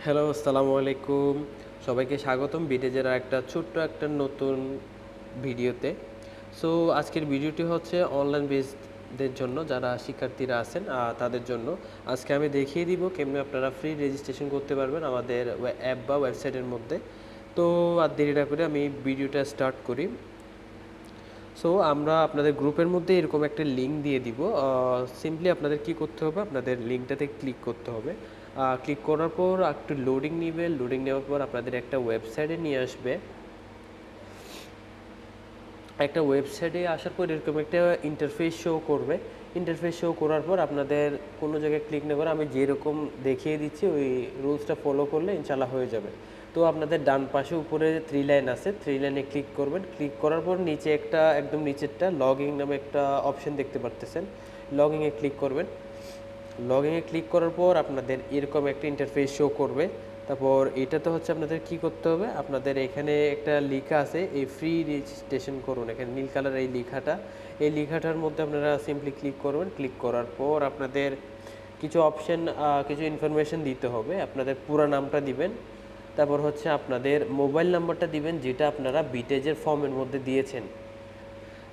Hello, আসসালামু আলাইকুম। সবাইকে স্বাগতম বিটেজের একটা ছোট্ট একটা নতুন ভিডিওতে। সো আজকের ভিডিওটি হচ্ছে অনলাইন বেসডদের জন্য যারা শিক্ষার্থীরা আছেন তাদের জন্য। আজকে আমি দেখিয়ে দিব কেমনে আপনারা ফ্রি রেজিস্ট্রেশন করতে পারবেন আমাদের অ্যাপ বা ওয়েবসাইটের মধ্যে। তো আর দেরি না করে আমি ভিডিওটা স্টার্ট করি। সো আমরা আপনাদের গ্রুপের মধ্যে এরকম একটা লিঙ্ক দিয়ে দিব। সিম্পলি আপনাদের কি করতে হবে, আপনাদের লিঙ্কটাতে ক্লিক করতে হবে। ক্লিক করার পর একটু লোডিং নিবে, লোডিং নেওয়ার পর আপনাদের একটা ওয়েবসাইটে নিয়ে আসবে। একটা ওয়েবসাইটে আসার পর এরকম একটা ইন্টারফেস শো করবে। ইন্টারফেস শো করার পর আপনাদের কোনো জায়গায় ক্লিক না করে আমি যেরকম দেখিয়ে দিচ্ছি ওই রুলসটা ফলো করলে ইনশাল্লাহ হয়ে যাবে। তো আপনাদের ডান পাশে উপরে 3 লাইন আছে, 3 লাইনে ক্লিক করবেন। ক্লিক করার পর নিচে একটা একদম নিচেরটা লগ ইন নামে একটা অপশন দেখতে পারতেছেন, লগ ইনে ক্লিক করবেন। লগ ইনে ক্লিক করার পর আপনাদের এরকম একটা ইন্টারফেস শো করবে। তারপর এটাতে হচ্ছে আপনাদের কি করতে হবে, আপনাদের এখানে একটা লেখা আছে এই ফ্রি রেজিস্ট্রেশন করুন, এখানে নীল কালার এই লেখাটা, এই লেখাটার মধ্যে আপনারা সিম্পলি ক্লিক করবেন। ক্লিক করার পর আপনাদের কিছু অপশন, কিছু ইনফরমেশন দিতে হবে। আপনাদের পুরো নামটা দিবেন, তারপর হচ্ছে আপনাদের মোবাইল নাম্বারটা দিবেন যেটা আপনারা বিটেজের ফর্মের মধ্যে দিয়েছেন।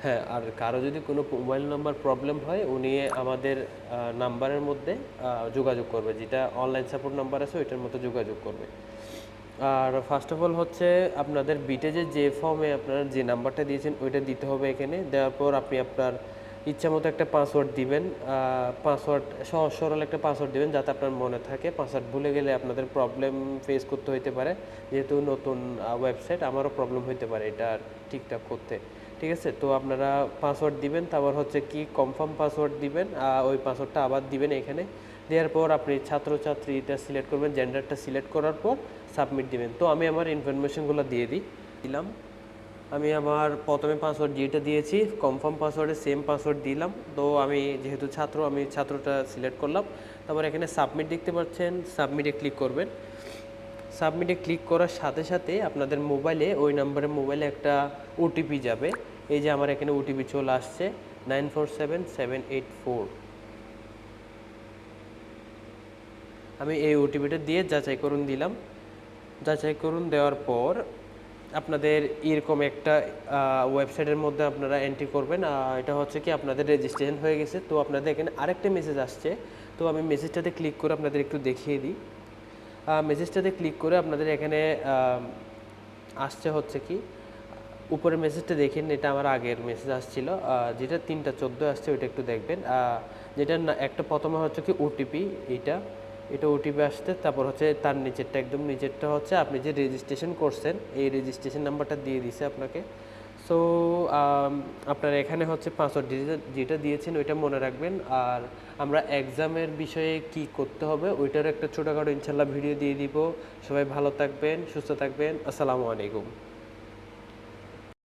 হ্যাঁ, আর কারো যদি কোনো মোবাইল নাম্বার প্রবলেম হয় উনি আমাদের নাম্বারের মধ্যে যোগাযোগ করবে, যেটা অনলাইন সাপোর্ট নাম্বার আছে ওইটার মধ্যে যোগাযোগ করবে। আর ফার্স্ট অফ অল হচ্ছে আপনাদের বিটেজের যে ফর্মে আপনারা যে নাম্বারটা দিয়েছেন ওইটা দিতে হবে। এখানে দেওয়ার পর আপনি আপনার ইচ্ছা মতো একটা পাসওয়ার্ড দিবেন। পাসওয়ার্ড সহজ সরল একটা পাসওয়ার্ড দিবেন যাতে আপনার মনে থাকে। পাসওয়ার্ড ভুলে গেলে আপনাদের প্রবলেম ফেস করতে হইতে পারে, যেহেতু নতুন ওয়েবসাইট আমারও প্রবলেম হইতে পারে এটা ঠিকঠাক করতে। ঠিক আছে, তো আপনারা পাসওয়ার্ড দিবেন, তারপর হচ্ছে কি কনফার্ম পাসওয়ার্ড দিবেন, ওই পাসওয়ার্ডটা আবার দিবেন এখানে। দেওয়ার পর আপনি ছাত্রছাত্রীটা সিলেক্ট করবেন, জেন্ডারটা সিলেক্ট করার পর সাবমিট দিবেন। তো আমি আমার ইনফরমেশনগুলো দিয়ে দিলাম। আমি আমার প্রথমে পাসওয়ার্ড যেটা দিয়েছি কনফার্ম পাসওয়ার্ডে সেম পাসওয়ার্ড দিলাম। তো আমি যেহেতু ছাত্র, আমি ছাত্রটা সিলেক্ট করলাম। তারপর এখানে সাবমিট দেখতে পাচ্ছেন, সাবমিটে ক্লিক করবেন। সাবমিটে ক্লিক করার সাথে সাথে আপনাদের মোবাইলে ওই নাম্বারের মোবাইলে একটা ওটিপি যাবে। এই যে আমার এখানে ওটিপি চলে আসছে 947784। আমি এই ওটিপিটা দিয়ে যাচাই করুন দিলাম। যাচাই করুন দেওয়ার পর আপনাদের এরকম একটা ওয়েবসাইটের মধ্যে আপনারা এন্ট্রি করবেন। এটা হচ্ছে কি আপনাদের রেজিস্ট্রেশন হয়ে গেছে। তো আপনাদের এখানে আরেকটা মেসেজ আসছে, তো আমি মেসেজটাতে ক্লিক করে আপনাদের একটু দেখিয়ে দিই। মেসেজটাতে ক্লিক করে আপনাদের এখানে আসছে হচ্ছে কি উপরের মেসেজটা দেখেন, এটা আমার আগের মেসেজ আসছিল, যেটা 3টা 14 আসছে ওইটা একটু দেখবেন। যেটা একটা প্রথমে হচ্ছে কি ওটিপি, এটা ওটিপি আসতে, তারপর হচ্ছে তার নিচেরটা একদম নিচেরটা হচ্ছে আপনি যে রেজিস্ট্রেশন করছেন এই রেজিস্ট্রেশন নাম্বারটা দিয়ে দিছে আপনাকে। সো আপনার এখানে হচ্ছে পাসওয়ার্ড যেটা দিয়েছেন ওইটা মনে রাখবেন। আর আমরা এক্সামের বিষয়ে কি করতে হবে ওইটারও একটা ছোটোখাটো ইনশাল্লাহ ভিডিও দিয়ে দিব। সবাই ভালো থাকবেন, সুস্থ থাকবেন। আসসালামু আলাইকুম।